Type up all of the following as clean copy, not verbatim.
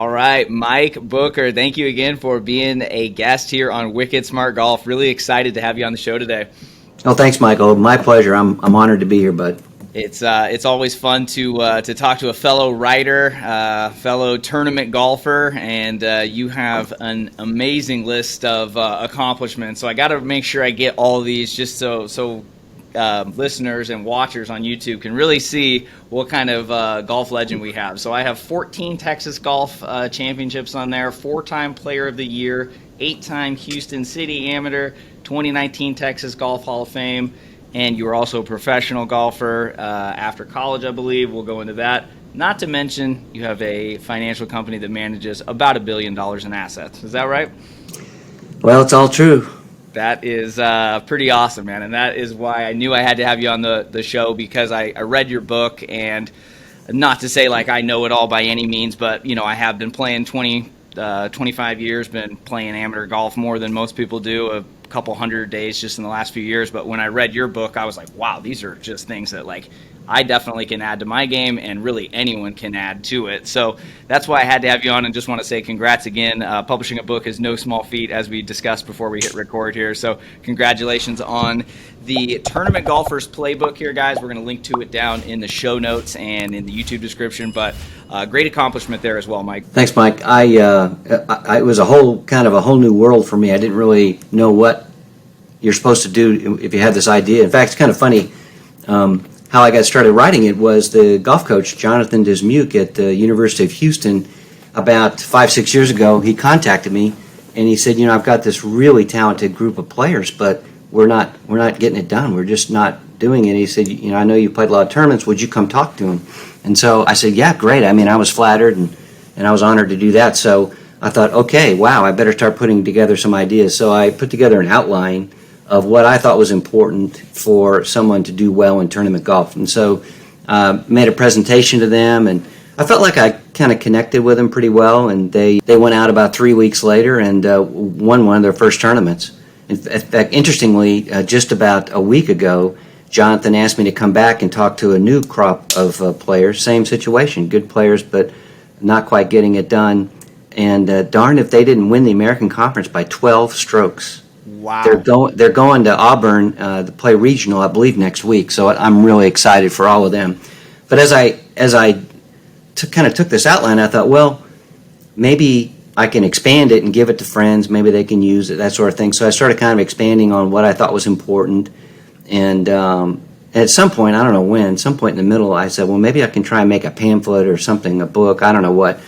All right, Mike Booker, thank you again for being a guest here on Wicked Smart Golf. Really excited to have you on the show today. Oh, thanks, Michael. My pleasure. I'm honored to be here, bud. It's always fun to talk to a fellow writer, fellow tournament golfer, and you have an amazing list of accomplishments. So I got to make sure I get all of these just so listeners and watchers on YouTube can really see what kind of golf legend we have. So I have 14 Texas Golf Championships on there, 4-time Player of the Year, 8-time Houston City Amateur, 2019 Texas Golf Hall of Fame, and you were also a professional golfer after college, I believe. We'll go into that. Not to mention, you have a financial company that manages about $1 billion in assets. Is that right? Well, it's all true. That is pretty awesome, man. And that is why I knew I had to have you on the show, because I read your book, and not to say like I know it all by any means, but, you know, I have been playing 25 years, been playing amateur golf more than most people do, a couple hundred days just in the last few years. But when I read your book, I was like, wow, these are just things that like I definitely can add to my game, and really anyone can add to it. So that's why I had to have you on, and just want to say congrats again. Publishing a book is no small feat, as we discussed before we hit record here. So congratulations on the Tournament Golfers Playbook here, guys. We're going to link to it down in the show notes and in the YouTube description. But great accomplishment there as well, Mike. Thanks, Mike. It was a whole new world for me. I didn't really know what you're supposed to do if you had this idea. In fact, it's kind of funny. How I got started writing it was the golf coach, Jonathan Dismuke at the University of Houston, about 5-6 years ago. He contacted me and he said, I've got this really talented group of players, but we're not getting it done. We're just not doing it. He said, I know you played a lot of tournaments. Would you come talk to him? And so I said, yeah, great. I mean, I was flattered and I was honored to do that. So I thought, okay, wow, I better start putting together some ideas. So I put together an outline of what I thought was important for someone to do well in tournament golf. And so made a presentation to them, and I felt like I kind of connected with them pretty well, and they went out about 3 weeks later and won one of their first tournaments. In fact, interestingly, just about a week ago, Jonathan asked me to come back and talk to a new crop of players. Same situation, good players, but not quite getting it done. And darn if they didn't win the American Conference by 12 strokes. Wow. They're going to Auburn to play regional, I believe, next week. So I'm really excited for all of them. But as I kind of took this outline, I thought, well, maybe I can expand it and give it to friends. Maybe they can use it, that sort of thing. So I started kind of expanding on what I thought was important. And at some point, I don't know when, some point in the middle, I said, well, maybe I can try and make a pamphlet or something, a book, I don't know what,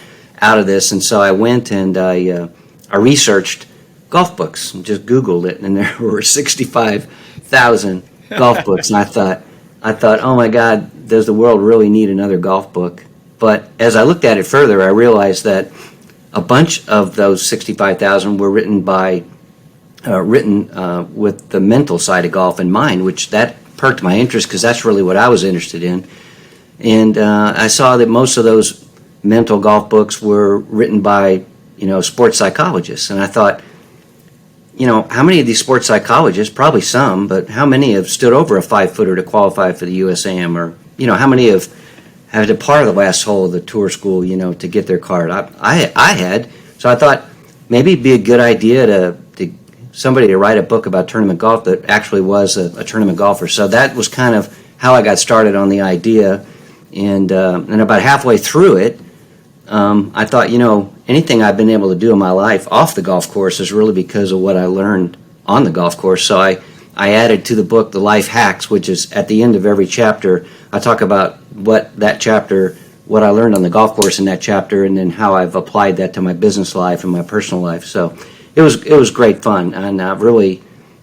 out of this. And so I went and I researched golf books and just Googled it, and there were 65,000 golf books. And I thought, oh my God, does the world really need another golf book? But as I looked at it further, I realized that a bunch of those 65,000 were written with the mental side of golf in mind, which that perked my interest because that's really what I was interested in. And I saw that most of those mental golf books were written by, sports psychologists. And I thought, how many of these sports psychologists, probably some, but how many have stood over a 5-footer to qualify for the USAM? Or, how many have had to par the last hole of the tour school, to get their card? I had. So I thought maybe it'd be a good idea to somebody to write a book about tournament golf that actually was a tournament golfer. So that was kind of how I got started on the idea. And about halfway through it, I thought, anything I've been able to do in my life off the golf course is really because of what I learned on the golf course. So I added to the book the life hacks, which is at the end of every chapter. I talk about what I learned on the golf course in that chapter, and then how I've applied that to my business life and my personal life. So it was great fun, and really,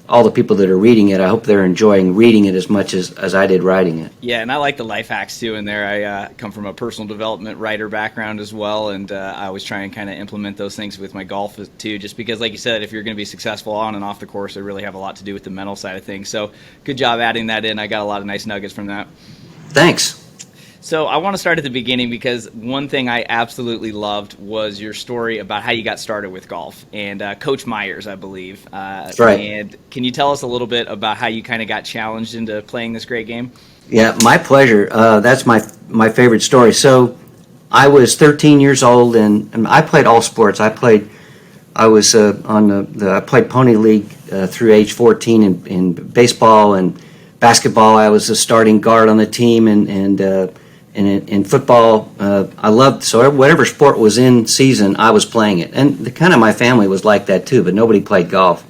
all the people that are reading it, I hope they're enjoying reading it as much as I did writing it. Yeah, and I like the life hacks too in there. I come from a personal development writer background as well, and I always try and kind of implement those things with my golf too, just because, like you said, if you're going to be successful on and off the course, they really have a lot to do with the mental side of things. So good job adding that in. I got a lot of nice nuggets from that. Thanks. So I want to start at the beginning, because one thing I absolutely loved was your story about how you got started with golf, and Coach Myers, I believe. That's right. And can you tell us a little bit about how you kind of got challenged into playing this great game? Yeah, my pleasure. That's my favorite story. So I was 13 years old, and I played all sports. I played Pony League through age 14 in baseball and basketball. I was a starting guard on the team, and in football, I loved, so whatever sport was in season, I was playing it. And my family was like that too, but nobody played golf.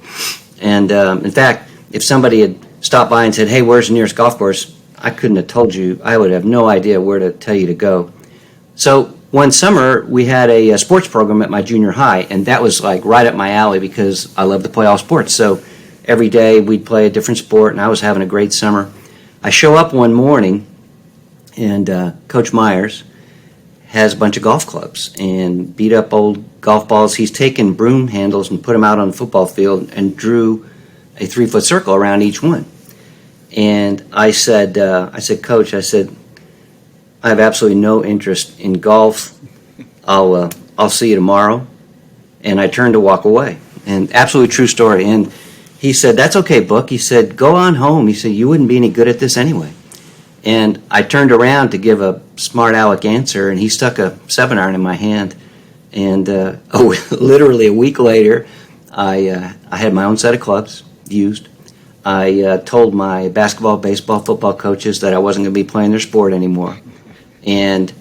And in fact, if somebody had stopped by and said, "Hey, where's the nearest golf course?" I couldn't have told you. I would have no idea where to tell you to go. So one summer, we had a sports program at my junior high, and that was like right up my alley because I love to play all sports. So every day we'd play a different sport, and I was having a great summer. I show up one morning, and Coach Myers has a bunch of golf clubs and beat up old golf balls. He's taken broom handles and put them out on the football field and drew a 3-foot circle around each one. And I said, "Coach," I said, "I have absolutely no interest in golf. I'll see you tomorrow." And I turned to walk away. And absolutely true story. And he said, "That's okay, Book." He said, "Go on home." He said, "You wouldn't be any good at this anyway." And I turned around to give a smart aleck answer, and he stuck a 7-iron in my hand. And literally a week later, I had my own set of clubs used. I told my basketball, baseball, football coaches that I wasn't going to be playing their sport anymore. And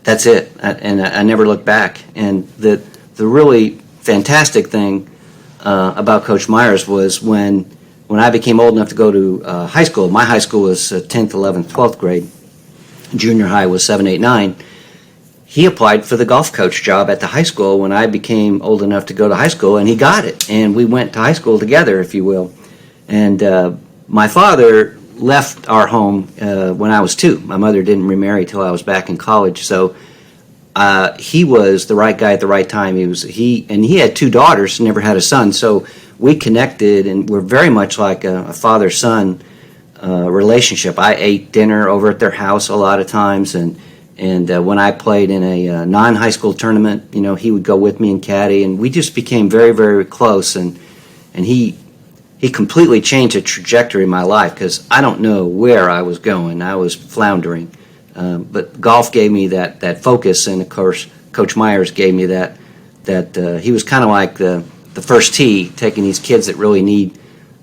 that's it. I never looked back. And the really fantastic thing about Coach Myers was when I became old enough to go to high school. My high school was 10th, 11th, 12th grade. Junior high was 7, 8, 9. He applied for the golf coach job at the high school when I became old enough to go to high school, and he got it. And we went to high school together, if you will. And my father left our home when I was 2. My mother didn't remarry till I was back in college. So he was the right guy at the right time. He had 2 daughters, never had a son. So we connected, and we're very much like a father-son relationship. I ate dinner over at their house a lot of times, and when I played in a non-high school tournament, he would go with me and caddy, and we just became very, very close. And he completely changed the trajectory of my life because I don't know where I was going. I was floundering. But golf gave me that focus, and of course, Coach Myers gave me that he was kind of like the first tee, taking these kids that really need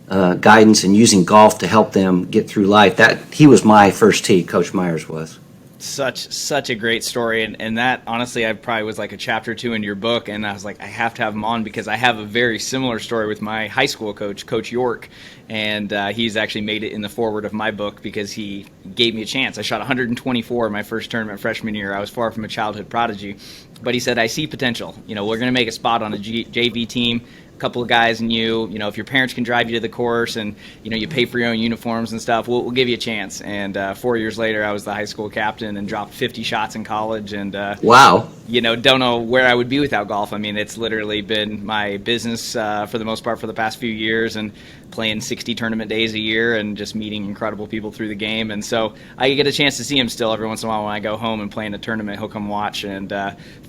guidance and using golf to help them get through life. He was my first tee, Coach Myers was. Such a great story, and that honestly I probably was like a chapter 2 in your book, and I was like, I have to have him on because I have a very similar story with my high school coach, Coach York, and he's actually made it in the foreword of my book because he gave me a chance. I shot 124 in my first tournament freshman year. I was far from a childhood prodigy, but he said, "I see potential. We're going to make a spot on a JV team. Couple of guys and if your parents can drive you to the course and you pay for your own uniforms and stuff, we'll give you a chance." And 4 years later, I was the high school captain and dropped 50 shots in college. And wow, don't know where I would be without golf. I mean, it's literally been my business for the most part for the past few years, and playing 60 tournament days a year and just meeting incredible people through the game. And so I get a chance to see him still every once in a while when I go home and play in a tournament. He'll come watch, and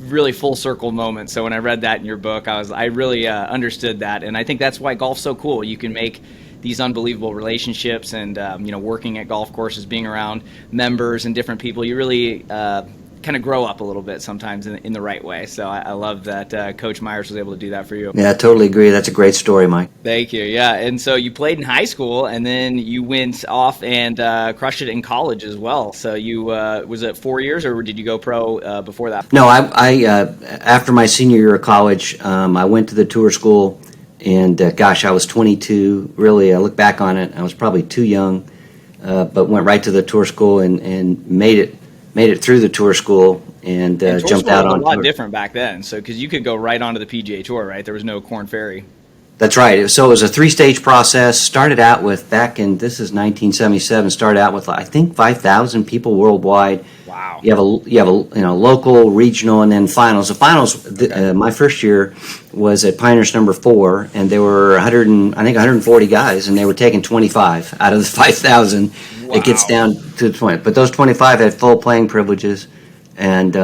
really full circle moment. So when I read that in your book, I really understood that, and I think that's why golf's so cool. You can make these unbelievable relationships, and working at golf courses, being around members and different people, you really kind of grow up a little bit sometimes in the right way. So I love that Coach Myers was able to do that for you. Yeah, I totally agree. That's a great story, Mike. Thank you. Yeah, and so you played in high school, and then you went off and crushed it in college as well. So you was it 4 years, or did you go pro before that? No, I after my senior year of college, I went to the tour school, and I was 22. Really, I look back on it, I was probably too young, but went right to the tour school and made it through the tour school and jumped out on tour. A lot different back then, so because you could go right onto the PGA Tour, right? There was no Korn Ferry. That's right. So it was a 3-stage process. Started out with this is 1977. Started out with I think 5,000 people worldwide. Wow. You have a local, regional, and then finals. The finals. My first year was at Pinehurst number 4, and there were 140 guys, and they were taking 25 out of the 5,000. Wow. It gets down to 20, but those 25 had full playing privileges, and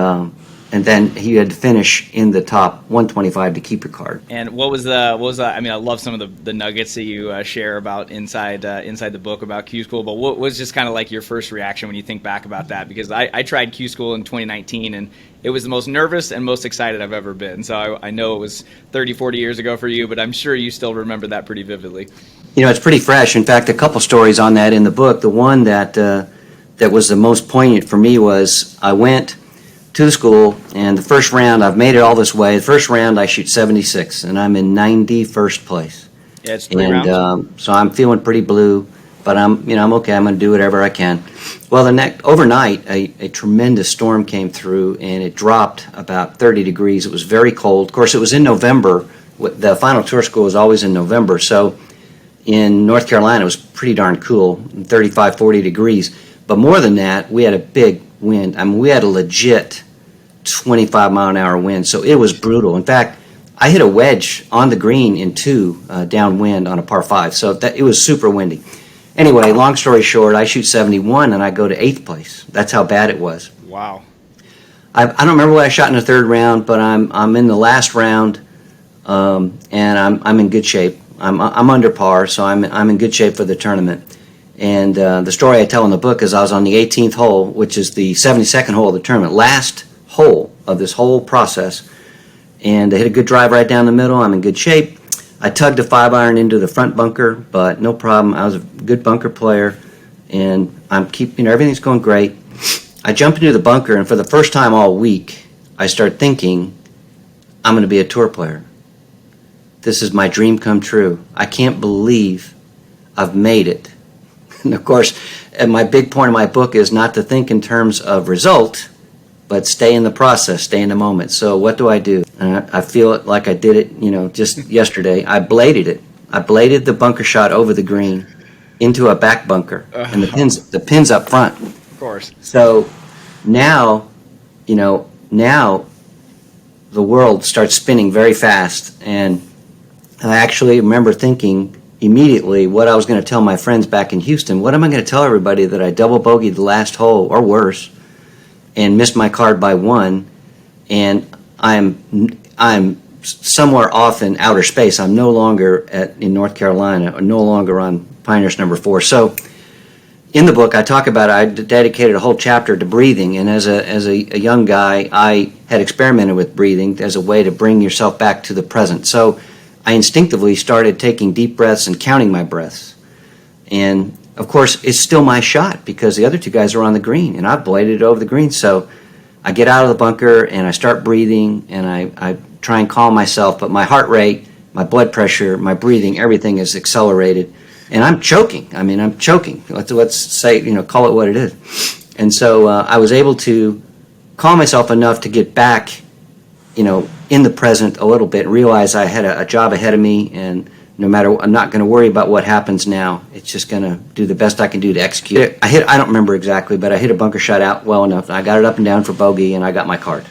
and then you had to finish in the top 125 to keep your card. And what was I mean, I love some of the nuggets that you share about inside the book about Q School, but what was just kind of like your first reaction when you think back about that? Because I tried Q School in 2019, and it was the most nervous and most excited I've ever been. So I know it was 30, 40 years ago for you, but I'm sure you still remember that pretty vividly. You know, it's pretty fresh. In fact, a couple stories on that in the book. The one that was the most poignant for me was I went to the school, and the first round, I've made it all this way. The first round, I shoot 76, and I'm in 91st place. Yeah, it's 3 rounds. So I'm feeling pretty blue, but I'm okay. I'm going to do whatever I can. Well, overnight, a tremendous storm came through, and it dropped about 30 degrees. It was very cold. Of course, it was in November. The final tour school is always in November, so in North Carolina, it was pretty darn cool, 35, 40 degrees. But more than that, we had a big wind. I mean, we had a legit 25-mile-an-hour wind, so it was brutal. In fact, I hit a wedge on the green in 2 downwind on a par 5, so it was super windy. Anyway, long story short, I shoot 71, and I go to 8th place. That's how bad it was. Wow. I don't remember what I shot in the third round, but I'm in the last round, and I'm in good shape. I'm under par, so I'm in good shape for the tournament. And the story I tell in the book is I was on the 18th hole, which is the 72nd hole of the tournament, last hole of this whole process. And I hit a good drive right down the middle. I'm in good shape. I tugged a 5-iron into the front bunker, but no problem. I was a good bunker player, and everything's going great. I jump into the bunker, and for the first time all week, I start thinking, I'm going to be a tour player. This is my dream come true. I can't believe I've made it. And of course, my big point of my book is not to think in terms of result, but stay in the process, stay in the moment. So what do? I feel it like I did it, just yesterday. I bladed it. I bladed the bunker shot over the green into a back bunker, and the pins up front. Of course. So now the world starts spinning very fast, and I actually remember thinking immediately what I was going to tell my friends back in Houston. What am I going to tell everybody that I double bogeyed the last hole, or worse, and missed my card by 1, and I'm somewhere off in outer space. I'm no longer in North Carolina, or no longer on Pioneers number 4. So in the book, I talk about I dedicated a whole chapter to breathing, and as a young guy, I had experimented with breathing as a way to bring yourself back to the present. So I instinctively started taking deep breaths and counting my breaths. And, of course, it's still my shot because the other 2 guys are on the green, and I've bladed it over the green. So I get out of the bunker, and I start breathing, and I try and calm myself. But my heart rate, my blood pressure, my breathing, everything is accelerated. And I'm choking. I'm choking. Let's say, call it what it is. And so I was able to calm myself enough to get back, in the present a little bit, realize I had a job ahead of me, and no matter, I'm not going to worry about what happens now. It's just going to do the best I can do to execute. I don't remember exactly, but I hit a bunker shot out well enough. I got it up and down for bogey, and I got my card.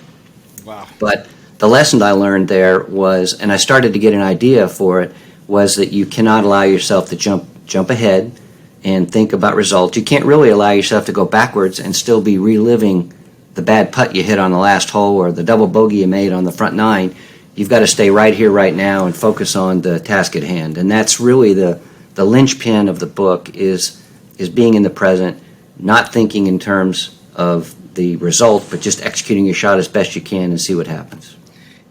Wow. But the lesson I learned there was, and I started to get an idea for it, was that you cannot allow yourself to jump ahead and think about results. You can't really allow yourself to go backwards and still be reliving the bad putt you hit on the last hole or the double bogey you made on the front 9. You've got to stay right here, right now, and focus on the task at hand. And that's really the linchpin of the book is being in the present, not thinking in terms of the result, but just executing your shot as best you can and see what happens.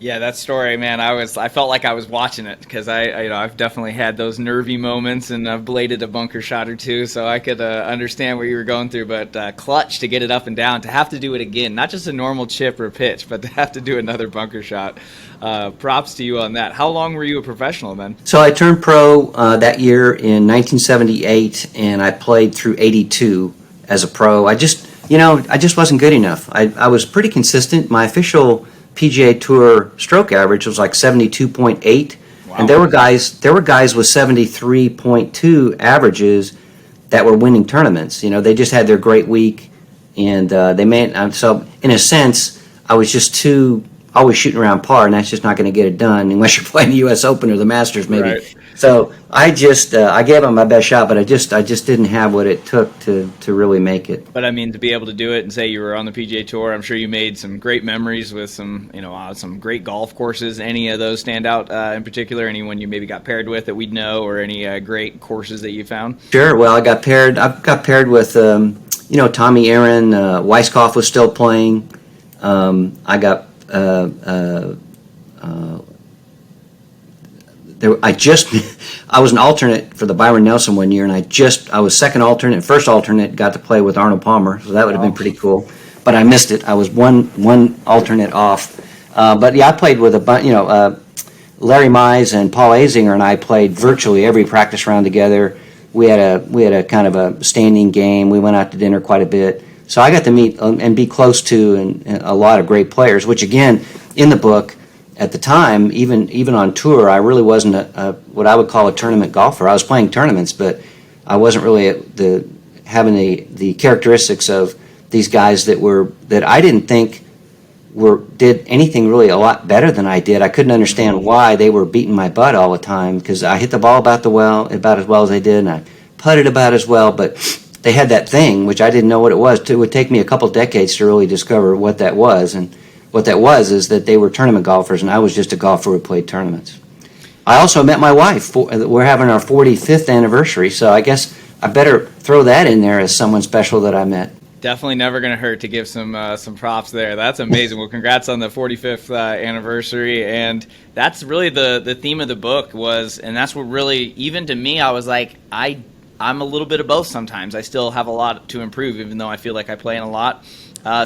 Yeah, that story, man, I felt like I was watching it because I've definitely had those nervy moments, and I've bladed a bunker shot or 2, so I could understand what you were going through. But clutch to get it up and down, to have to do it again, not just a normal chip or pitch, but to have to do another bunker shot. Props to you on that. How long were you a professional then? So I turned pro that year in 1978, and I played through 82 as a pro. I just wasn't good enough. I was pretty consistent. My official PGA Tour stroke average was like 72.8, wow. And there were guys with 73.2 averages that were winning tournaments. They just had their great week, and so in a sense, I was just always shooting around par, and that's just not going to get it done unless you're playing the U.S. Open or the Masters, maybe. Right. So I just I gave it my best shot, but I just didn't have what it took to really make it. But I mean, to be able to do it and say you were on the PGA Tour, I'm sure you made some great memories with some great golf courses. Any of those stand out in particular? Anyone you maybe got paired with that we'd know, or any great courses that you found? Sure. Well, I got paired with Tommy Aaron. Weiskopf was still playing. I got I was an alternate for the Byron Nelson one year, and I was second alternate, first alternate, got to play with Arnold Palmer, so that would have been pretty cool. But I missed it. I was one alternate off. But yeah, I played with a bunch. Larry Mize and Paul Azinger and I played virtually every practice round together. We had a kind of a standing game. We went out to dinner quite a bit. So I got to meet and be close to and a lot of great players. Which again, in the book, at the time, even on tour, I really wasn't what I would call a tournament golfer. I was playing tournaments, but I wasn't really having the characteristics of these guys that I didn't think did anything really a lot better than I did. I couldn't understand why they were beating my butt all the time, because I hit the ball about as well as they did, and I putted about as well, but they had that thing, which I didn't know what it was. It would take me a couple decades to really discover what that was, and what that was is that they were tournament golfers, and I was just a golfer who played tournaments. I also met my wife. We're having our 45th anniversary, so I guess I better throw that in there as someone special that I met. Definitely never going to hurt to give some props there. That's amazing. Well, congrats on the 45th anniversary, and that's really the theme of the book was, and that's what really, even to me, I was like, I'm a little bit of both sometimes. I still have a lot to improve, even though I feel like I play in a lot.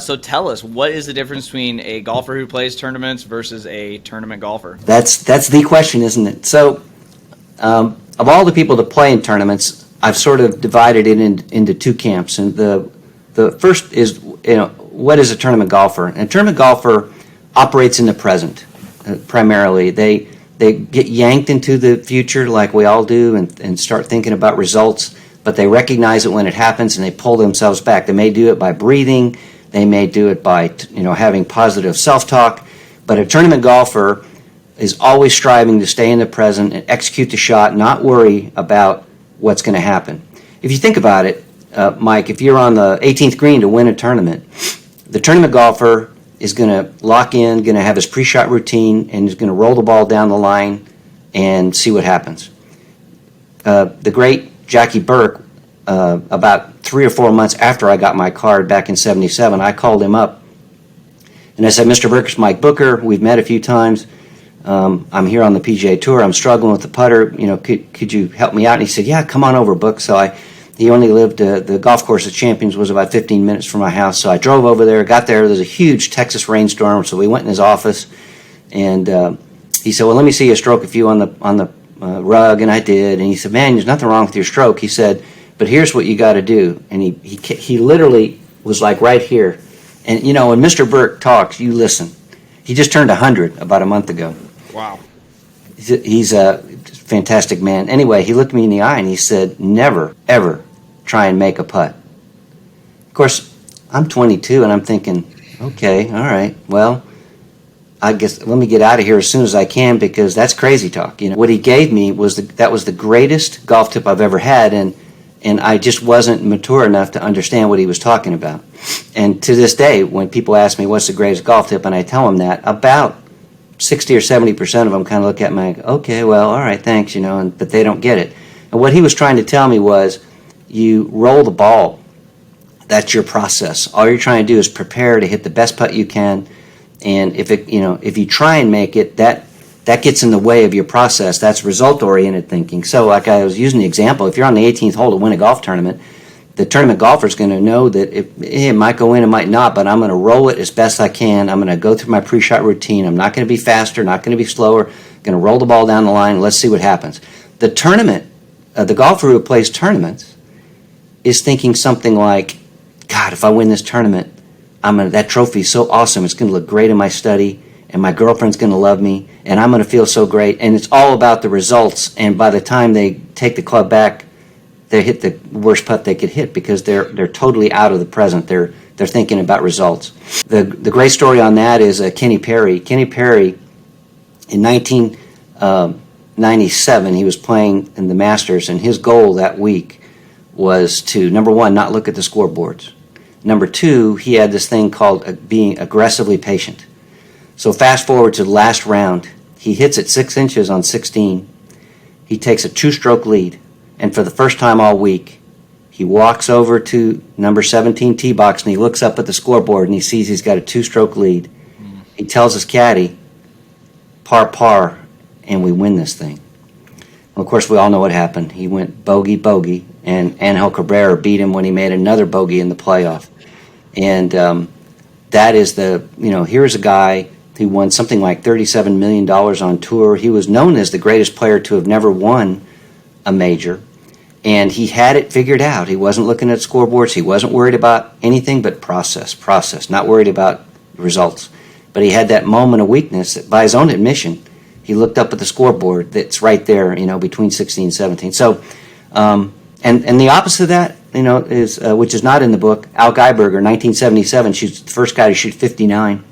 So tell us, what is the difference between a golfer who plays tournaments versus a tournament golfer? That's the question, isn't it? So, of all the people that play in tournaments, I've sort of divided it into two camps, and the first is, what is a tournament golfer? And a tournament golfer operates in the present, primarily. They get yanked into the future like we all do and start thinking about results, but they recognize it when it happens and they pull themselves back. They may do it by breathing. They may do it by having positive self-talk. But a tournament golfer is always striving to stay in the present and execute the shot, not worry about what's going to happen. If you think about it, Mike, if you're on the 18th green to win a tournament, the tournament golfer is going to lock in, going to have his pre-shot routine, and is going to roll the ball down the line and see what happens. The great Jackie Burke, about 3 or 4 months after I got my card back in '77, I called him up and I said, "Mr. Burke, it's Mike Booker. We've met a few times. I'm here on the PGA Tour. I'm struggling with the putter. Could you help me out?" And he said, "Yeah, come on over, Book." So he only lived, the golf course of Champions was about 15 minutes from my house. So I drove over there, got there. There's a huge Texas rainstorm. So we went in his office, and he said, "Well, let me see you stroke a few on the rug." And I did. And he said, "Man, there's nothing wrong with your stroke." He said, "But here's what you got to do." And he literally was like right here. And when Mr. Burke talks, you listen. He just turned 100 about a month ago. Wow. He's a fantastic man. Anyway, he looked me in the eye and he said, "Never, ever try and make a putt." Of course, I'm 22 and I'm thinking, okay, all right, well, I guess let me get out of here as soon as I can, because that's crazy talk. What he gave me was that was the greatest golf tip I've ever had, and I just wasn't mature enough to understand what he was talking about. And to this day, when people ask me what's the greatest golf tip, and I tell them that, about 60 or 70% of them kind of look at me like, okay, well, all right, thanks, but they don't get it. And what he was trying to tell me was, you roll the ball. That's your process. All you're trying to do is prepare to hit the best putt you can, and if you try and make it, that gets in the way of your process. That's result-oriented thinking. So like I was using the example, if you're on the 18th hole to win a golf tournament, the tournament golfer is going to know that it might go in, it might not, but I'm going to roll it as best I can. I'm going to go through my pre-shot routine. I'm not going to be faster, not going to be slower. I'm going to roll the ball down the line. Let's see what happens. The golfer who plays tournaments is thinking something like, God, if I win this tournament, that trophy is so awesome. It's going to look great in my study, and my girlfriend's going to love me, and I'm going to feel so great. And it's all about the results. And by the time they take the club back, they hit the worst putt they could hit, because they're totally out of the present. They're thinking about results. The great story on that is Kenny Perry. Kenny Perry in '97, he was playing in the Masters, and his goal that week was to, number one, not look at the scoreboards. Number two, he had this thing called being aggressively patient. So fast forward to the last round, he hits it 6 inches on 16. He takes a 2-stroke lead, and for the first time all week, he walks over to number 17 tee box and he looks up at the scoreboard and he sees he's got a 2-stroke lead. He tells his caddy, par, and we win this thing. Well, of course, we all know what happened. He went bogey, and Angel Cabrera beat him when he made another bogey in the playoff. And that is here's a guy who won something like $37 million on tour. He was known as the greatest player to have never won a major. And he had it figured out. He wasn't looking at scoreboards. He wasn't worried about anything but process, not worried about results. But he had that moment of weakness that, by his own admission, he looked up at the scoreboard that's right there, between 16 and 17. So, and the opposite of that, is, which is not in the book, Al Geiberger, 1977, shoots the first guy to shoot 59.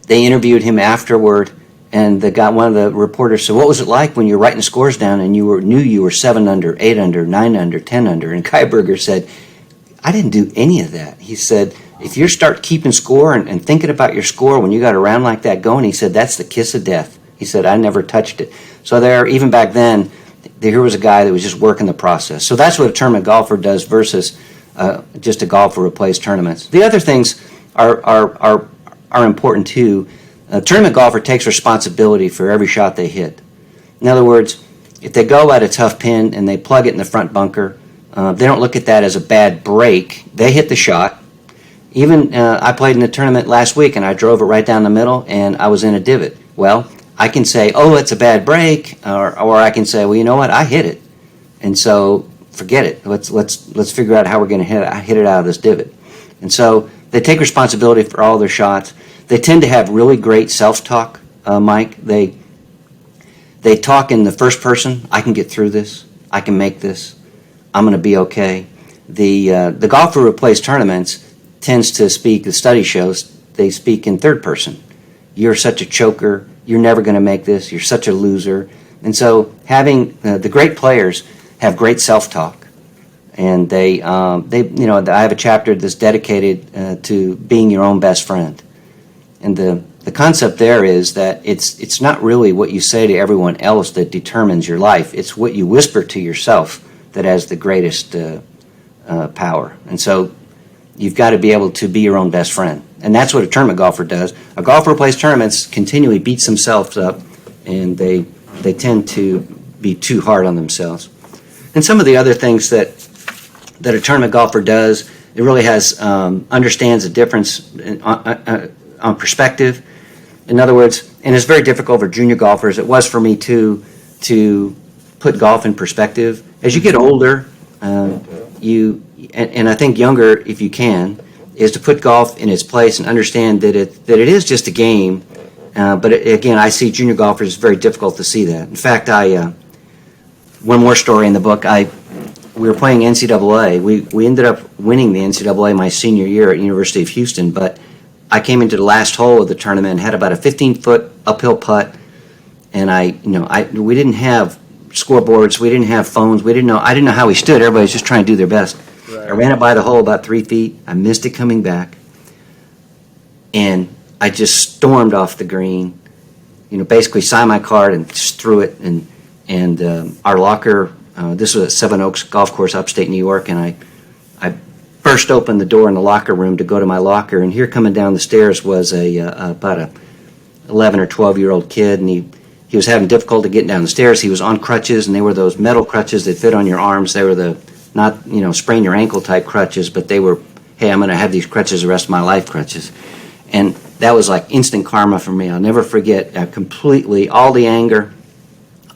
They interviewed him afterward, and one of the reporters said, "What was it like when you were writing scores down and knew you were 7 under, 8 under, 9 under, 10 under?" And Geiberger said, "I didn't do any of that." He said, "If you start keeping score and thinking about your score when you got a round like that going," he said, "that's the kiss of death." He said, "I never touched it." So even back then, here was a guy that was just working the process. So that's what a tournament golfer does versus just a golfer who plays tournaments. The other things are important too. A tournament golfer takes responsibility for every shot they hit. In other words, if they go at a tough pin and they plug it in the front bunker, they don't look at that as a bad break. They hit the shot. Even I played in a tournament last week and I drove it right down the middle and I was in a divot. Well, I can say, "Oh, it's a bad break," or I can say, "Well, you know what? I hit it, and so forget it. Let's figure out how we're going to hit it out of this divot." And so they take responsibility for all their shots. They tend to have really great self-talk, Mike. They talk in the first person. "I can get through this. I can make this. I'm going to be okay." The golfer who plays tournaments tends to speak. The study shows they speak in third person. "You're such a choker. You're never going to make this. You're such a loser." And so having the great players have great self-talk, and I have a chapter that's dedicated to being your own best friend. And the concept there is that it's not really what you say to everyone else that determines your life. It's what you whisper to yourself that has the greatest power. And so you've got to be able to be your own best friend. And that's what a tournament golfer does. A golfer who plays tournaments continually beats themselves up, and they tend to be too hard on themselves. And some of the other things that a tournament golfer does, it really understands the difference on perspective. In other words, and it's very difficult for junior golfers, it was for me too, to put golf in perspective. As you get older, and I think younger if you can, is to put golf in its place and understand that it is just a game. But again, I see junior golfers, it's very difficult to see that. In fact, one more story in the book, we were playing NCAA. We ended up winning the NCAA my senior year at University of Houston, but I came into the last hole of the tournament and had about a 15-foot uphill putt, and we didn't have scoreboards, we didn't have phones, I didn't know how we stood. Everybody was just trying to do their best. Right. I ran it by the hole about 3 feet. I missed it coming back, and I just stormed off the green. Basically signed my card and just threw it. And our locker. This was at Seven Oaks Golf Course, upstate New York, and I burst open the door in the locker room to go to my locker, and here coming down the stairs was about a 11 or 12-year-old kid, and he was having difficulty getting down the stairs. He was on crutches, and they were those metal crutches that fit on your arms. They were the not sprain your ankle type crutches, but they were, hey, I'm going to have these crutches the rest of my life crutches. And that was like instant karma for me. I'll never forget completely all the anger,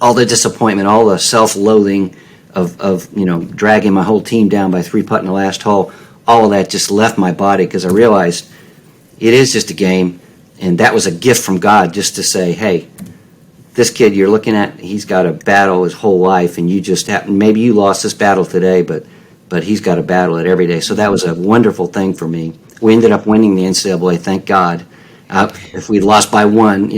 all the disappointment, all the self-loathing of dragging my whole team down by 3-putt in the last hole. All of that just left my body because I realized it is just a game, and that was a gift from God just to say, hey, this kid you're looking at, he's got a battle his whole life, and you just maybe you lost this battle today, but he's got to battle it every day. So that was a wonderful thing for me. We ended up winning the NCAA, thank God, If we lost by one,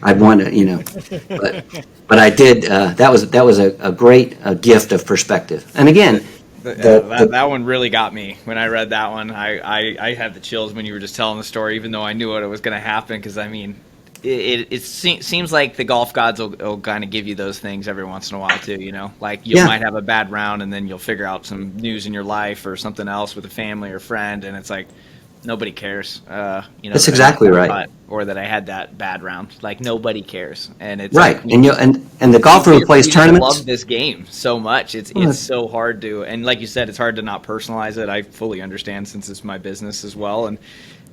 I'd want to, but I did. That was a great gift of perspective. And again, That one really got me when I read that one. I had the chills when you were just telling the story, even though I knew what it was going to happen. Because I mean, it seems like the golf gods will kind of give you those things every once in a while too. Like you might have a bad round, and then you'll figure out some news in your life or something else with a family or friend, and it's like nobody cares. That's exactly right. Or that I had that bad round. Like nobody cares, and it's right. Like, And the golfer who plays tournaments. I love this game so much. It's so hard to, and like you said, it's hard to not personalize it. I fully understand since it's my business as well.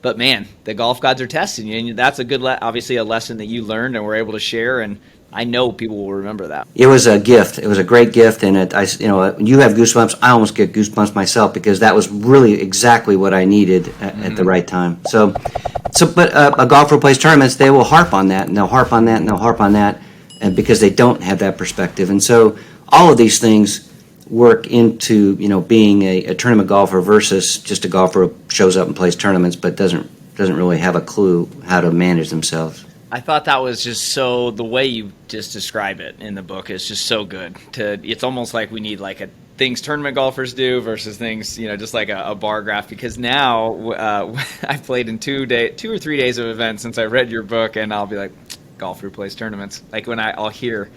But man, the golf gods are testing you, and that's a good, obviously a lesson that you learned and were able to share. And I know people will remember that. It was a gift. It was a great gift, and when you have goosebumps, I almost get goosebumps myself because that was really exactly what I needed at the right time. But a golfer who plays tournaments, they will harp on that, and they'll harp on that, and they'll harp on that, and because they don't have that perspective. And so all of these things work into being a tournament golfer versus just a golfer who shows up and plays tournaments but doesn't really have a clue how to manage themselves. I thought that was just so, the way you just describe it in the book is just so good. It's almost like we need like things tournament golfers do versus things, just like a bar graph. Because now I've played in 2 or 3 days of events since I read your book, and I'll be like, golfer who plays tournaments. Like when I'll hear,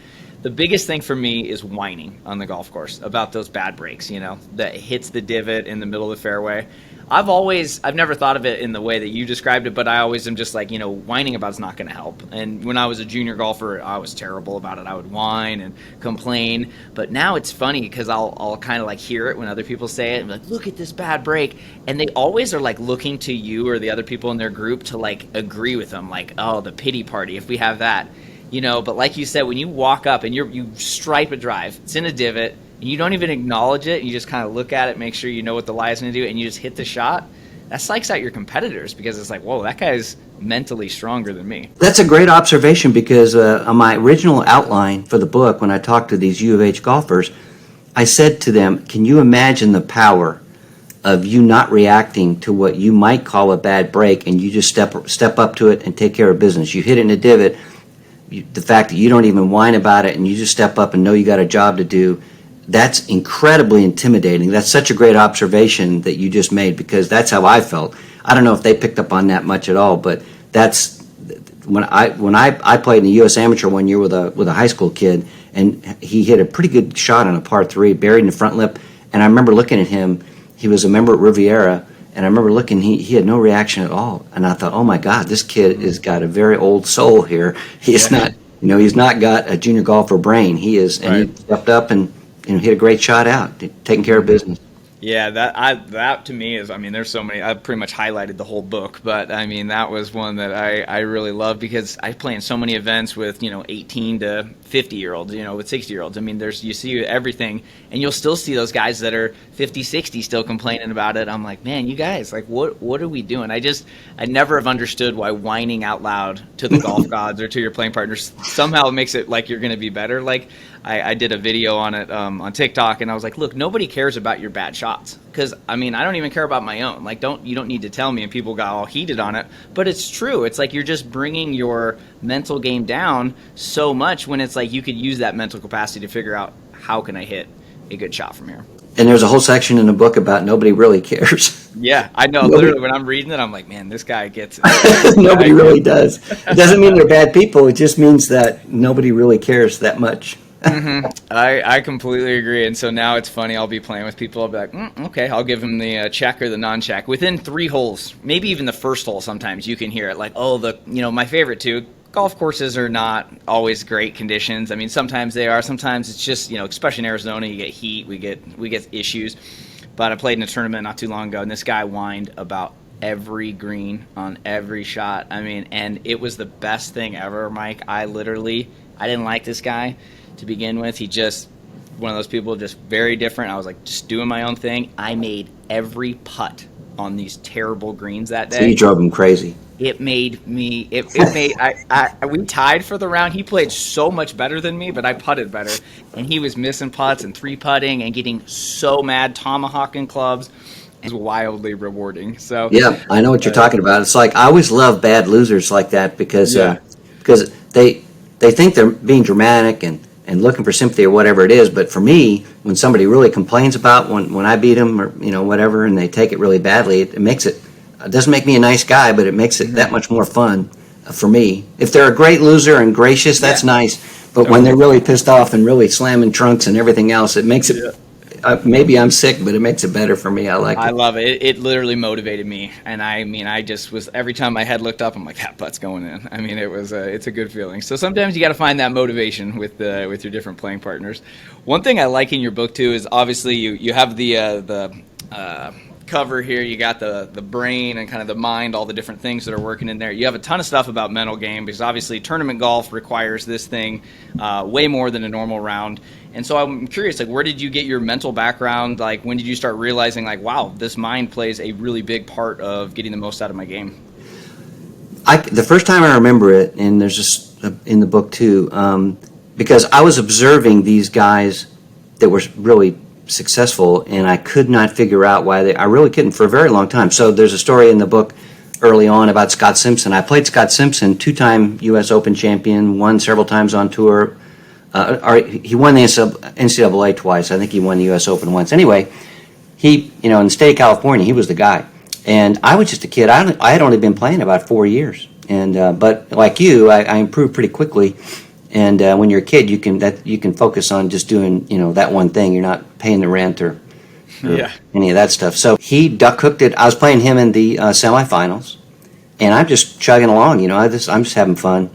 the biggest thing for me is whining on the golf course about those bad breaks, that hits the divot in the middle of the fairway. I've never thought of it in the way that you described it, but I always am just like, whining about it's not going to help. And when I was a junior golfer, I was terrible about it. I would whine and complain. But now it's funny because I'll kind of like hear it when other people say it and be like, look at this bad break. And they always are like looking to you or the other people in their group to like agree with them. Like, oh, the pity party, if we have that. But like you said, when you walk up and you stripe a drive, it's in a divot, and you don't even acknowledge it, you just kind of look at it, make sure you know what the lie is going to do, and you just hit the shot, that psychs out your competitors because it's like, whoa, that guy's mentally stronger than me. That's a great observation because on my original outline for the book, when I talked to these U of H golfers, I said to them, can you imagine the power of you not reacting to what you might call a bad break, and you just step up to it and take care of business? You hit it in a divot. The fact that you don't even whine about it and you just step up and know you got a job to do, that's incredibly intimidating. That's such a great observation that you just made because that's how I felt. I don't know if they picked up on that much at all, but that's when I played in the U.S. Amateur one year with a high school kid, and he hit a pretty good shot on a par 3, buried in the front lip, and I remember looking at him. He was a member at Riviera, and I remember looking, he had no reaction at all. And I thought, oh my God, this kid has got a very old soul here. He's not, he's not got a junior golfer brain. He is, and he stepped up and hit a great shot out, taking care of business. Yeah, that to me is, there's so many. I've pretty much highlighted the whole book, but that was one that I really love because I play in so many events with 18 to 50-year-olds, with 60-year-olds. You see everything, and you'll still see those guys that are 50, 60 still complaining about it. I'm like, man, you guys, like, what are we doing? I never have understood why whining out loud to the golf gods or to your playing partners somehow makes it like you're going to be better. Like, I did a video on it on TikTok, and I was like, look, nobody cares about your bad shots because, I don't even care about my own. Like, you don't need to tell me, and people got all heated on it. But it's true. It's like you're just bringing your mental game down so much when it's like you could use that mental capacity to figure out how can I hit a good shot from here. And there's a whole section in the book about nobody really cares. Yeah, I know. Literally, when I'm reading it, I'm like, man, this guy gets it. Nobody really does. It doesn't mean they're bad people. It just means that nobody really cares that much. Mm-hmm. I completely agree. And so now it's funny. I'll be playing with people. I'll be like, okay, I'll give them the check or the non-check. Within 3 holes, maybe even the first hole sometimes, you can hear it. Like, oh, my favorite too, golf courses are not always great conditions. Sometimes they are. Sometimes it's just, especially in Arizona, you get heat. We get issues. But I played in a tournament not too long ago, and this guy whined about every green on every shot. And it was the best thing ever, Mike. I didn't like this guy to begin with. He just, one of those people, just very different. I was like, just doing my own thing. I made every putt on these terrible greens that day. So you drove him crazy. It made me, we tied for the round. He played so much better than me, but I putted better. And he was missing putts and 3-putting and getting so mad, tomahawking clubs. It's wildly rewarding. So Yeah, I know what you're talking about. It's like I always love bad losers like that because yeah. because they think they're being dramatic and looking for sympathy or whatever it is. But for me, when somebody really complains about when I beat them or whatever, and they take it really badly, it makes it doesn't make me a nice guy, but it makes it that much more fun for me. If they're a great loser and gracious, that's Yeah. nice. But when they're really pissed off and really slamming trunks and everything else, it makes it. Maybe I'm sick, but it makes it better for me. I like I it. love it. It literally motivated me, and I mean, I just was every time my head looked up, I'm like, that putt's going in. I mean, it's a good feeling. So sometimes you got to find that motivation with your different playing partners. One thing I like in your book too is obviously you have the cover here. You got the brain and kind of the mind, all the different things that are working in there. You have a ton of stuff about mental game because obviously tournament golf requires this thing way more than a normal round. And so I'm curious, like, where did you get your mental background? Like, when did you start realizing, like, wow, this mind plays a really big part of getting the most out of my game? The first time I remember it, and there's just in the book too, because I was observing these guys that were really successful, and I could not figure out why I really couldn't for a very long time. So there's a story in the book early on about Scott Simpson. I played Scott Simpson, 2-time U.S. Open champion, won several times on tour. He won the NCAA twice. I think he won the U.S. Open once. Anyway, he, in the state of California, he was the guy. And I was just a kid. I had only been playing about 4 years. And but like you, I improved pretty quickly. And when you're a kid, you can focus on just doing that one thing. You're not paying the rent or any of that stuff. So he duck hooked it. I was playing him in the semifinals, and I'm just chugging along. I'm just having fun.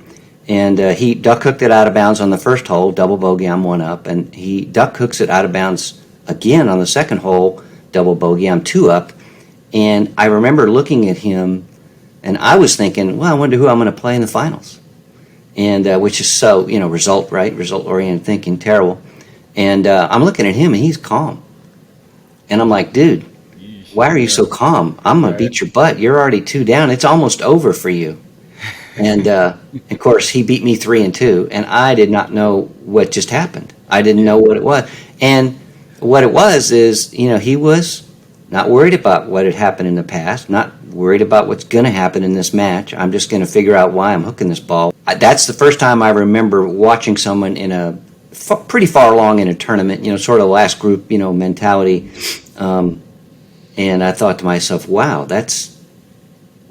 And he duck hooked it out of bounds on the first hole, double bogey, I'm one up. And he duck hooks it out of bounds again on the second hole, double bogey, I'm 2 up. And I remember looking at him, and I was thinking, well, I wonder who I'm going to play in the finals. And which is so, result-oriented thinking, terrible. And I'm looking at him, and he's calm. And I'm like, dude, why are you so calm? I'm going to beat your butt. You're already 2 down. It's almost over for you. And of course, he beat me 3-2, and I did not know what just happened. I didn't know what it was. And what it was is, he was not worried about what had happened in the past, not worried about what's going to happen in this match. I'm just going to figure out why I'm hooking this ball. That's the first time I remember watching someone in pretty far along in a tournament, sort of last group, mentality. And I thought to myself, wow,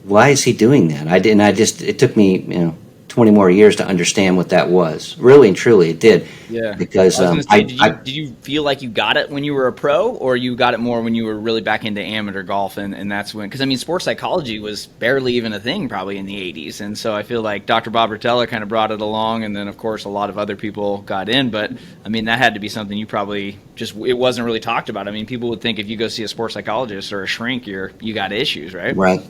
why is he doing that? It took me, 20 more years to understand what that was. Really and truly, it did. Yeah. Because I was gonna say, did you feel like you got it when you were a pro, or you got it more when you were really back into amateur golf, and that's when? Because I mean, sports psychology was barely even a thing probably in the '80s, and so I feel like Dr. Bob Rotella kind of brought it along, and then of course a lot of other people got in. But I mean, that had to be something you probably it wasn't really talked about. I mean, people would think if you go see a sports psychologist or a shrink, you got issues, right? Right.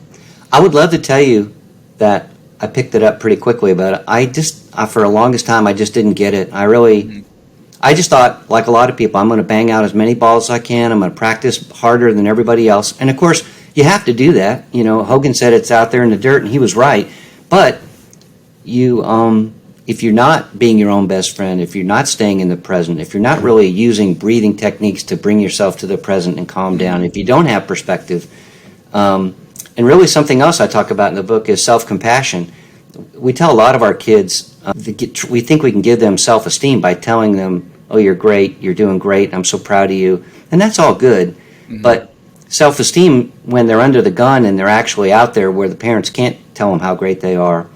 I would love to tell you that I picked it up pretty quickly, but for the longest time, I just didn't get it. I just thought, like a lot of people, I'm going to bang out as many balls as I can. I'm going to practice harder than everybody else. And of course, you have to do that. Hogan said it's out there in the dirt, and he was right. But if you're not being your own best friend, if you're not staying in the present, if you're not really using breathing techniques to bring yourself to the present and calm down, if you don't have perspective, and really something else I talk about in the book is self-compassion. We tell a lot of our kids, we think we can give them self-esteem by telling them, oh, you're great, you're doing great, I'm so proud of you. And that's all good. Mm-hmm. But self-esteem, when they're under the gun and they're actually out there where the parents can't tell them how great they are,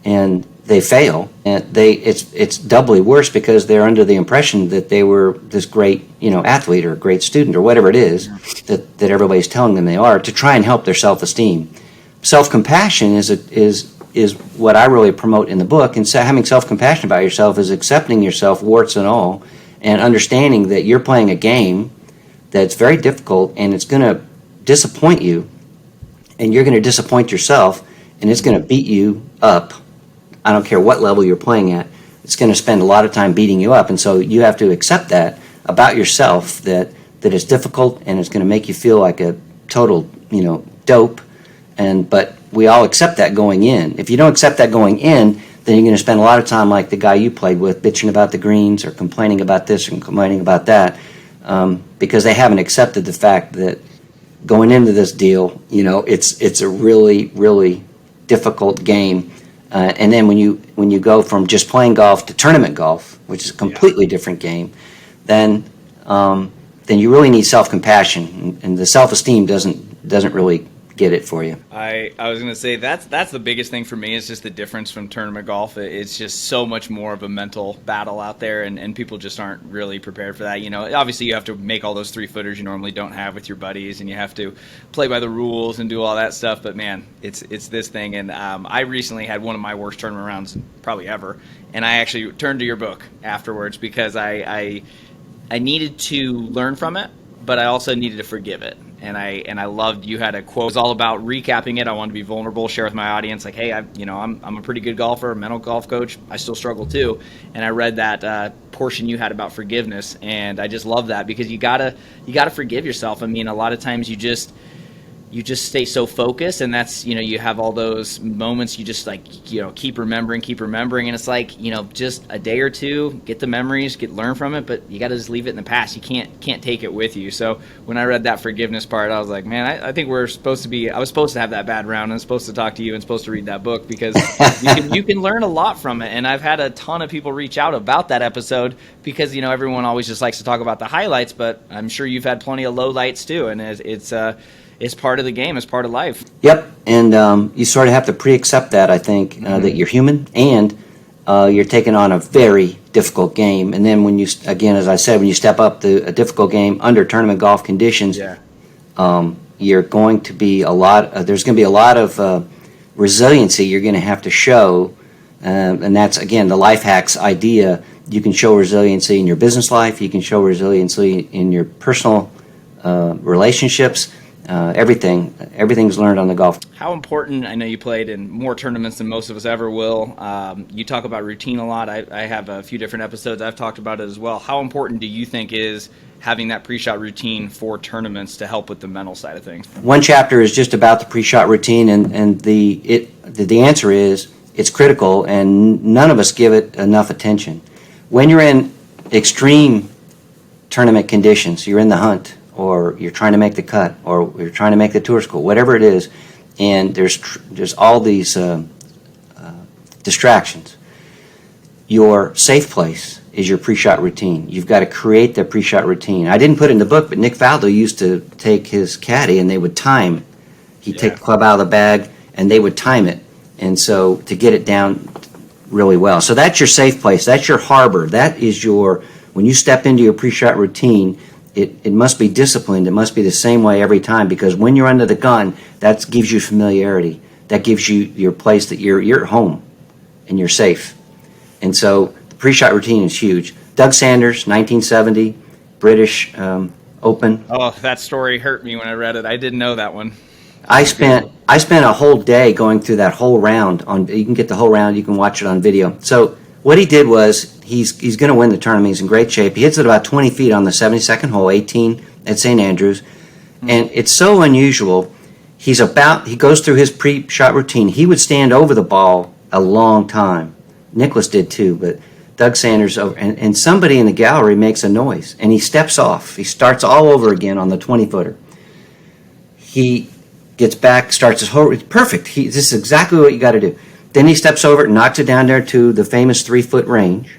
and they fail, and it's doubly worse because they're under the impression that they were this great athlete or great student or whatever it is that everybody's telling them they are, to try and help their self-esteem. Self-compassion is what I really promote in the book, and so having self-compassion about yourself is accepting yourself, warts and all, and understanding that you're playing a game that's very difficult and it's going to disappoint you, and you're going to disappoint yourself, and it's going to beat you up. I don't care what level you're playing at. It's going to spend a lot of time beating you up, and so you have to accept that about yourself, that it's difficult and it's going to make you feel like a total, dope. But we all accept that going in. If you don't accept that going in, then you're going to spend a lot of time like the guy you played with, bitching about the greens or complaining about this and complaining about that, because they haven't accepted the fact that going into this deal, it's a really, really difficult game. And then when you go from just playing golf to tournament golf, which is a completely different game, then you really need self-compassion, and the self-esteem doesn't really get it for you. I was going to say that's the biggest thing for me is just the difference from tournament golf. It's just so much more of a mental battle out there, and people just aren't really prepared for that. Obviously you have to make all those 3-footers you normally don't have with your buddies, and you have to play by the rules and do all that stuff. But man, it's this thing, and I recently had one of my worst tournament rounds probably ever, and I actually turned to your book afterwards because I needed to learn from it, but I also needed to forgive it. And I loved, you had a quote. It was all about recapping it. I wanted to be vulnerable, share with my audience, like, hey, I'm a pretty good golfer, a mental golf coach. I still struggle too. And I read that portion you had about forgiveness, and I just love that because you gotta forgive yourself. I mean, a lot of times you just stay so focused, and that's, you have all those moments you just keep remembering, and it's like, just a day or two, get the memories, learn from it, but you got to just leave it in the past. You can't take it with you. So when I read that forgiveness part, I was like, man, I think I was supposed to have that bad round, and supposed to talk to you and supposed to read that book because you can learn a lot from it. And I've had a ton of people reach out about that episode because, everyone always just likes to talk about the highlights, but I'm sure you've had plenty of lowlights too. And it's part of the game. It's part of life. Yep, and you sort of have to pre-accept that, I think, that you're human, and you're taking on a very difficult game. And then when you, again, as I said, when you step up to a difficult game under tournament golf conditions, you're going to be there's going to be a lot of resiliency you're going to have to show, and that's, again, the life hacks idea. You can show resiliency in your business life. You can show resiliency in your personal relationships. Everything's learned on the golf. How important, I know you played in more tournaments than most of us ever will. You talk about routine a lot. I have a few different episodes. I've talked about it as well. How important do you think is having that pre-shot routine for tournaments to help with the mental side of things? One chapter is just about the pre-shot routine, and the answer is it's critical, and none of us give it enough attention. When you're in extreme tournament conditions, you're in the hunt, or you're trying to make the cut, or you're trying to make the tour school, whatever it is, and there's all these distractions. Your safe place is your pre-shot routine. You've got to create the pre-shot routine. I didn't put it in the book, but Nick Faldo used to take his caddy, and they would time. He'd take the club out of the bag, and they would time it, and so to get it down really well. So that's your safe place. That's your harbor. That is when you step into your pre-shot routine, it must be disciplined. It must be the same way every time, because when you're under the gun, that gives you familiarity. That gives you your place, that you're at home and you're safe. And so the pre-shot routine is huge. Doug Sanders, 1970, British Open. Oh, that story hurt me when I read it. I didn't know that one. I spent a whole day going through that whole round. You can get the whole round. You can watch it on video. So what he did was, he's going to win the tournament. He's in great shape. He hits it about 20 feet on the 72nd hole, 18 at St. Andrews. And it's so unusual. He goes through his pre-shot routine. He would stand over the ball a long time. Nicklaus did too, but Doug Sanders, and somebody in the gallery makes a noise, and he steps off. He starts all over again on the 20-footer. He gets back, starts his whole, it's perfect. This is exactly what you got to do. Then he steps over and knocks it down there to the famous 3-foot range.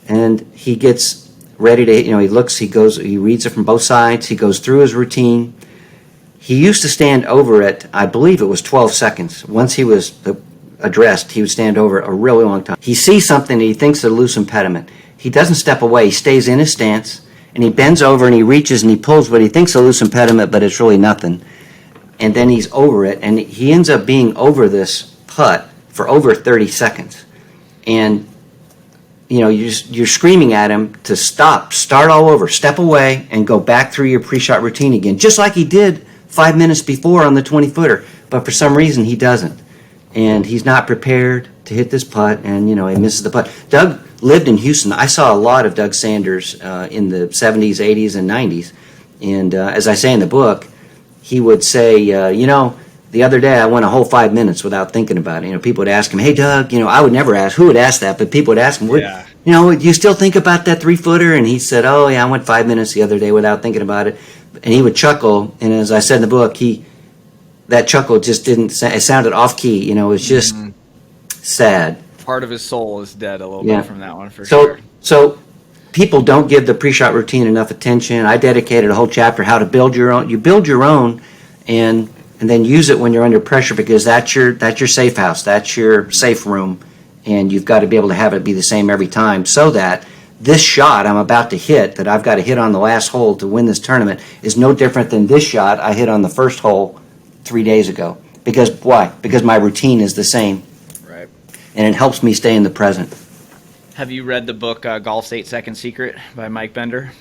And he gets ready to, he looks, he reads it from both sides. He goes through his routine. He used to stand over it, I believe it was 12 seconds. Once he was addressed, he would stand over a really long time. He sees something that he thinks is a loose impediment. He doesn't step away. He stays in his stance, and he bends over and he reaches and he pulls what he thinks is a loose impediment, but it's really nothing. And then he's over it, and he ends up being over this putt for over 30 seconds. And you're screaming at him to stop, start all over, step away, and go back through your pre-shot routine again, just like he did 5 minutes before on the 20-footer. But for some reason, he doesn't. And he's not prepared to hit this putt, and, he misses the putt. Doug lived in Houston. I saw a lot of Doug Sanders in the 70s, 80s, and 90s. And as I say in the book, he would say, the other day I went a whole 5 minutes without thinking about it. People would ask him, hey, Doug, I would never ask, who would ask that? But people would ask him, do you still think about that 3-footer? And he said, oh, yeah, I went 5 minutes the other day without thinking about it. and he would chuckle, and as I said in the book, that chuckle just didn't. It sounded off key. It was just sad. Part of his soul is dead a little bit from that one for so, sure. So people don't give the pre-shot routine enough attention. I dedicated a whole chapter how to build your own. You build your own, and then use it when you're under pressure, because that's your safe house. That's your safe room, and you've got to be able to have it be the same every time, so that this shot I'm about to hit, that I've got to hit on the last hole to win this tournament, is no different than this shot I hit on the first hole 3 days ago. Because why? Because my routine is the same. Right. And it helps me stay in the present. Have you read the book Golf's 8-Second Secret by Mike Bender?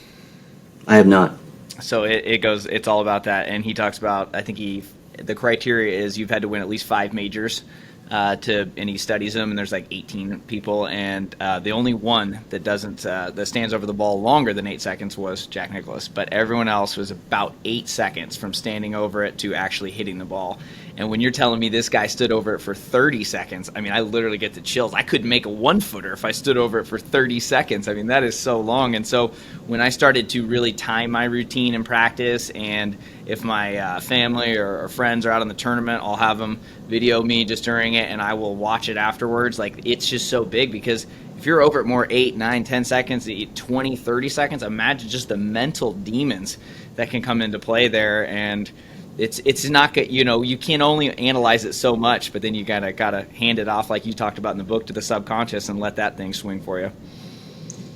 I have not. So it's all about that, and he talks about, the criteria is you've had to win at least 5 majors, and he studies them, and there's like 18 people, and the only one that stands over the ball longer than 8 seconds was Jack Nicklaus, but everyone else was about 8 seconds from standing over it to actually hitting the ball. And when you're telling me this guy stood over it for 30 seconds, I mean, I literally get the chills. I couldn't make a 1-footer if I stood over it for 30 seconds. I mean, that is so long. And so when I started to really time my routine and practice, and if my family or friends are out in the tournament, I'll have them video me just during it, and I will watch it afterwards. Like, it's just so big, because if you're over it more 8, 9, 10 seconds, 20, 30 seconds, imagine just the mental demons that can come into play there. And it's not good. You can only analyze it so much, but then you gotta hand it off, like you talked about in the book, to the subconscious and let that thing swing for you.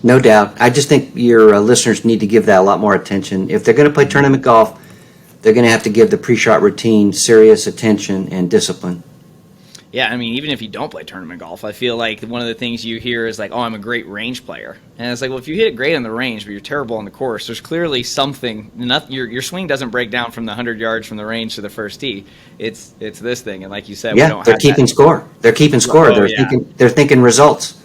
No doubt. I just think your listeners need to give that a lot more attention. If they're going to play tournament golf, they're going to have to give the pre-shot routine serious attention and discipline. Yeah, I mean, even if you don't play tournament golf, I feel like one of the things you hear is like, oh, I'm a great range player. And it's like, well, if you hit it great on the range, but you're terrible on the course, there's clearly something. Your swing doesn't break down from the 100 yards from the range to the first tee. It's this thing. And like you said, we don't they're have keeping that. score. They're keeping score. Oh, They're thinking results.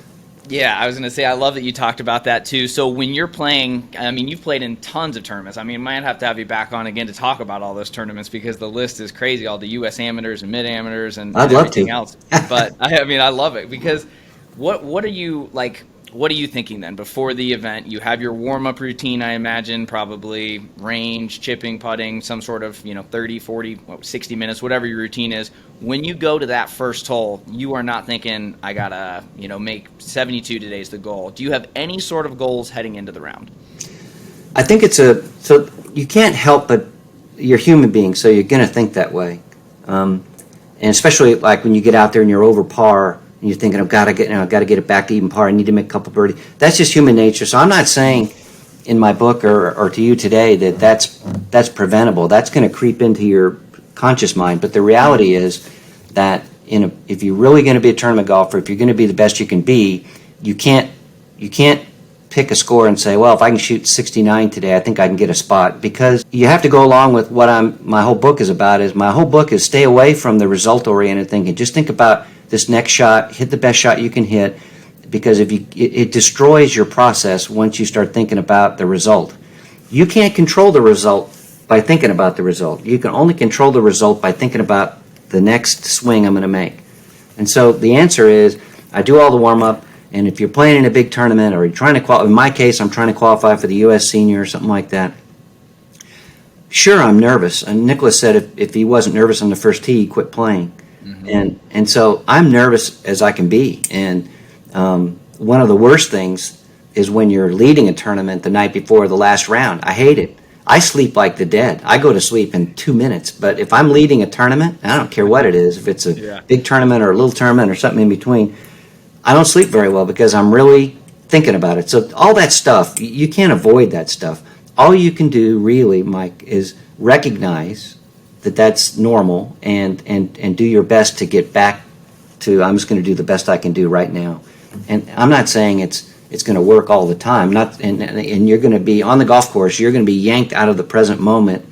Yeah, I was going to say, I love that you talked about that too. So when you're playing, I mean, you've played in tons of tournaments. I mean, I might have to have you back on again to talk about all those tournaments, because the list is crazy, all the U.S. amateurs and mid-amateurs and everything else. But I love it, because what are you like? What are you thinking then before the event? You have your warm-up routine, I imagine, probably range, chipping, putting, some sort of 30, 40, 60 minutes, whatever your routine is. When you go to that first hole, you are not thinking, I gotta make 72 today's the goal. Do you have any sort of goals heading into the round? I think so you can't help but, you're human beings, so you're going to think that way. And especially like when you get out there and you're over par, and you're thinking, I've got to get it back to even par. I need to make a couple birdies. That's just human nature. So I'm not saying in my book or to you today that's preventable. That's going to creep into your conscious mind. But the reality is that if you're really going to be a tournament golfer, if you're going to be the best you can be, you can't pick a score and say, well, if I can shoot 69 today, I think I can get a spot. Because you have to go along with what my whole book is about. My whole book is stay away from the result-oriented thinking. Just think about this next shot, hit the best shot you can hit, because it destroys your process once you start thinking about the result. You can't control the result by thinking about the result. You can only control the result by thinking about the next swing I'm going to make. And so the answer is, I do all the warm-up, and if you're playing in a big tournament or you're trying to qualify, in my case, I'm trying to qualify for the U.S. Senior or something like that, sure, I'm nervous. And Nicholas said if he wasn't nervous on the first tee, he'd quit playing. Mm-hmm. And so I'm nervous as I can be. And one of the worst things is when you're leading a tournament the night before the last round. I hate it. I sleep like the dead. I go to sleep in 2 minutes. But if I'm leading a tournament, I don't care what it is, if it's a big tournament or a little tournament or something in between, I don't sleep very well because I'm really thinking about it. So all that stuff, you can't avoid that stuff. All you can do really, Mike, is recognize that that's normal and do your best to get back to, I'm just going to do the best I can do right now. And I'm not saying it's going to work all the time. And you're going to be on the golf course, you're going to be yanked out of the present moment,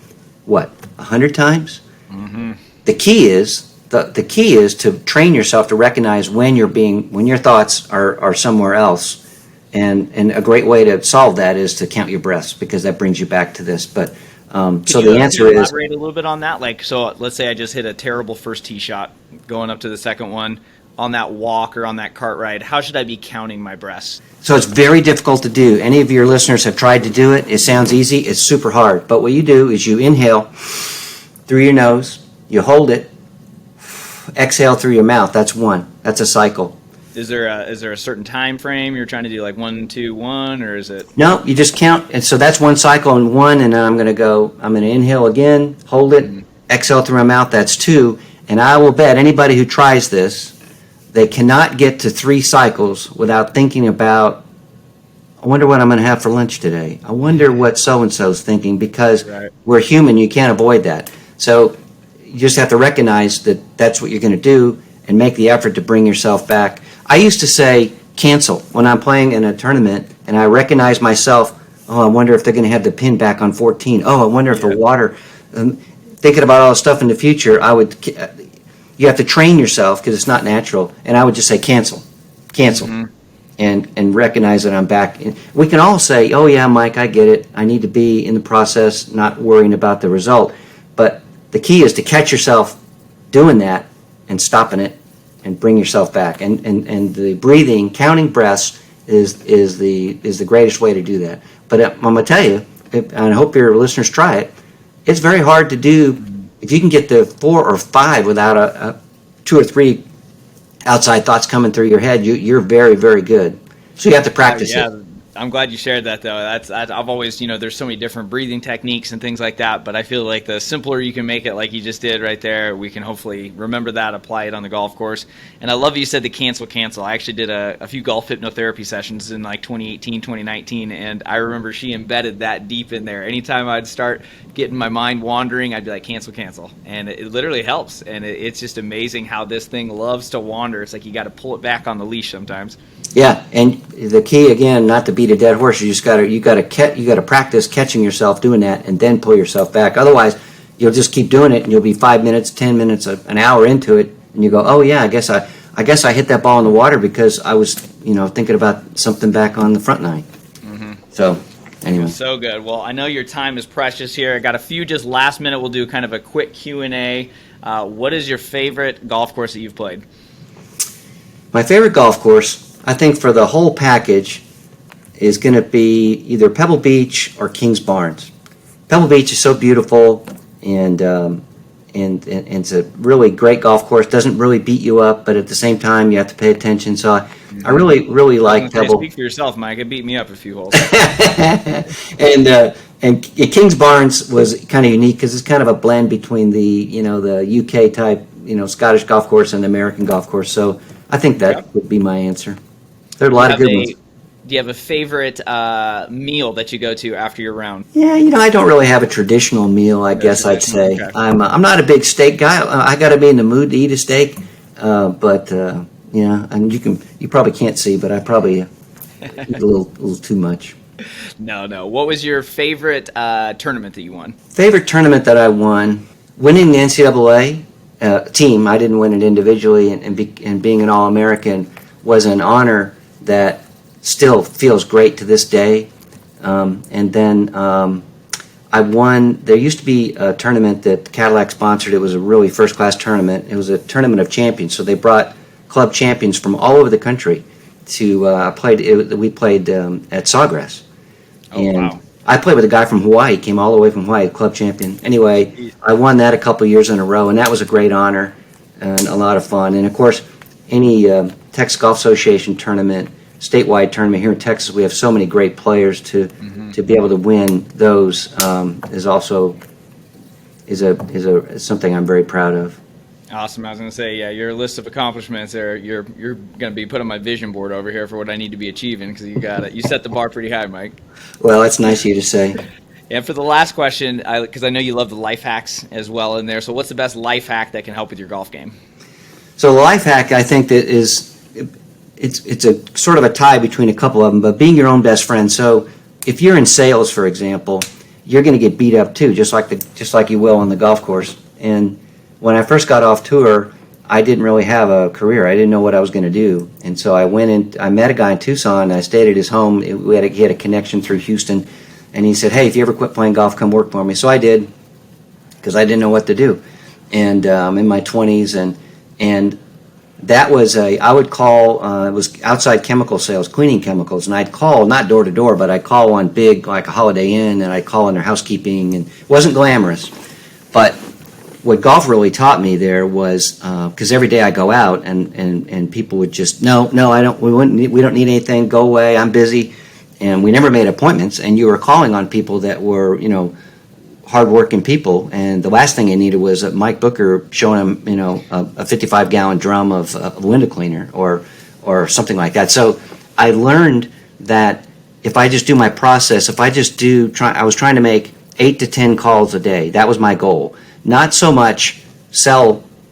100 times? Mm-hmm. The key is to train yourself to recognize when your thoughts are somewhere else. And a great way to solve that is to count your breaths, because that brings you back to this. But so the answer is, elaborate a little bit on that. Like, so let's say I just hit a terrible first tee shot going up to the second one. on that walk or on that cart ride, how should I be counting my breaths? So it's very difficult to do. Any of your listeners have tried to do it. It sounds easy. It's super hard. But what you do is you inhale through your nose, you hold it, exhale through your mouth. That's one. That's a cycle. Is there a certain time frame you're trying to do, like 1, 2, 1, or is it? No, you just count. And so that's one cycle and one, and then I'm going to inhale again, hold it, exhale through my mouth. That's 2. And I will bet anybody who tries this, they cannot get to 3 cycles without thinking about, I wonder what I'm going to have for lunch today. I wonder what so-and-so's thinking, because we're human. You can't avoid that. So you just have to recognize that that's what you're going to do and make the effort to bring yourself back. I used to say cancel when I'm playing in a tournament and I recognize myself, oh, I wonder if they're going to have the pin back on 14. Oh, I wonder if the water, thinking about all the stuff in the future, you have to train yourself because it's not natural. And I would just say cancel, and recognize that I'm back. We can all say, oh yeah, Mike, I get it. I need to be in the process, not worrying about the result. But the key is to catch yourself doing that and stopping it and bring yourself back. And the breathing, counting breaths is the greatest way to do that. But I'm going to tell you, and I hope your listeners try it, it's very hard to do. If you can get to 4 or 5 without a 2 or 3 outside thoughts coming through your head, you're very, very good. So you have to practice it. I'm glad you shared that, though. I've always, there's so many different breathing techniques and things like that, but I feel like the simpler you can make it, like you just did right there, we can hopefully remember that, apply it on the golf course. And I love you said the cancel. I actually did a few golf hypnotherapy sessions in like 2018, 2019, and I remember she embedded that deep in there. Anytime I'd start getting my mind wandering, I'd be like, cancel. And it literally helps. And it's just amazing how this thing loves to wander. It's like you got to pull it back on the leash sometimes. Yeah, and the key again, not to beat a dead horse, you got to practice catching yourself doing that, and then pull yourself back. Otherwise, you'll just keep doing it, and you'll be 5 minutes, 10 minutes, an hour into it, and you go, oh yeah, I guess I hit that ball in the water because I was thinking about something back on the front nine. So anyway, so good. Well, I know your time is precious here. I got a few just last minute. We'll do kind of a quick Q&A. What is your favorite golf course that you've played? My favorite golf course, I think for the whole package, is going to be either Pebble Beach or Kings Barnes. Pebble Beach is so beautiful, and it's a really great golf course. Doesn't really beat you up, but at the same time you have to pay attention. So I really like Pebble. Speak for yourself, Mike. It beat me up a few holes. and Kings Barnes was kind of unique because it's kind of a blend between the UK type Scottish golf course and the American golf course. So I think that would be my answer. There are a lot of good ones. Do you have a favorite meal that you go to after your round? Yeah, I don't really have a traditional meal, I guess I'd say. Okay. I'm not a big steak guy. I got to be in the mood to eat a steak. But and you probably can't see, but I probably eat a little too much. No. What was your favorite tournament that you won? Favorite tournament that I won, winning the NCAA team. I didn't win it individually, and being an All-American was an honor that still feels great to this day. And then I won. There used to be a tournament that Cadillac sponsored. It was a really first-class tournament. It was a tournament of champions. So they brought club champions from all over the country to we played at Sawgrass. Wow. I played with a guy from Hawaii. Came all the way from Hawaii, club champion. Anyway, I won that a couple years in a row, and that was a great honor and a lot of fun. And of course, any Texas Golf Association tournament, statewide tournament here in Texas, we have so many great players to be able to win those is something I'm very proud of. Awesome. I was going to say, your list of accomplishments there, you're going to be put on my vision board over here for what I need to be achieving, because you set the bar pretty high, Mike. Well, that's nice of you to say. And for the last question, because I know you love the life hacks as well in there, so what's the best life hack that can help with your golf game? So the life hack, I think, that it's a sort of a tie between a couple of them, but being your own best friend. So if you're in sales, for example, you're going to get beat up too, just like you will on the golf course. And when I first got off tour, I didn't really have a career. I didn't know what I was going to do. And so I went in, I met a guy in Tucson. I stayed at his home. He had a connection through Houston. And he said, hey, if you ever quit playing golf, come work for me. So I did, because I didn't know what to do. And in my 20s, and that was I would call, it was outside chemical sales, cleaning chemicals, and I'd call, not door to door, but I'd call on big, like a Holiday Inn, and I'd call on their housekeeping, and it wasn't glamorous. But what golf really taught me there was, because every day I go out, and people would just, no, we don't need anything, go away, I'm busy. And we never made appointments, and you were calling on people that were, hardworking people, and the last thing they needed was Mike Booker showing them, a 55-gallon drum of window cleaner or something like that. So I learned that if I just do my process, if I just I was trying to make 8 to 10 calls a day. That was my goal. Not so much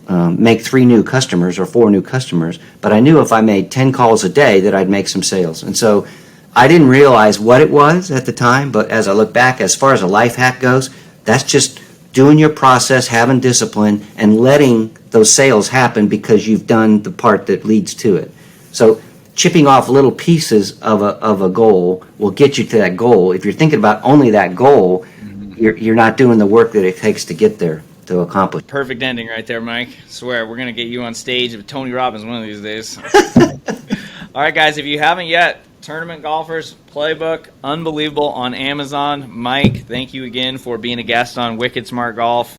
make 3 new customers or 4 new customers, but I knew if I made 10 calls a day that I'd make some sales. And so I didn't realize what it was at the time, but as I look back, as far as a life hack goes, that's just doing your process, having discipline, and letting those sales happen because you've done the part that leads to it. So chipping off little pieces of a goal will get you to that goal. If you're thinking about only that goal, you're not doing the work that it takes to get there, to accomplish. Perfect ending right there, Mike. I swear, we're going to get you on stage with Tony Robbins one of these days. All right, guys, if you haven't yet, Tournament Golfers Playbook, unbelievable, on Amazon. Mike, thank you again for being a guest on Wicked Smart Golf.